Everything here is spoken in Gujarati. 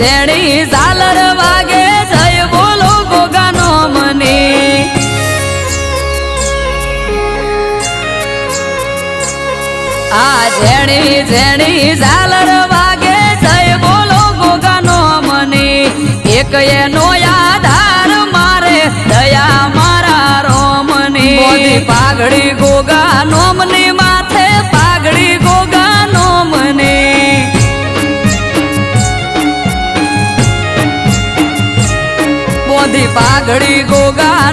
ઝેણી ઝાલર વાગે જય બોલો ગોગાનો મને આ ઝેણી ઝાલર વાગે જય બોલો ગોગાનો મને એક એનો આધાર મારે દયા મારા રોમને મોદી પાઘડી ગોગા નોમની માથે પાઘડી ગોગા નોમને મોદી પાઘડી ગોગા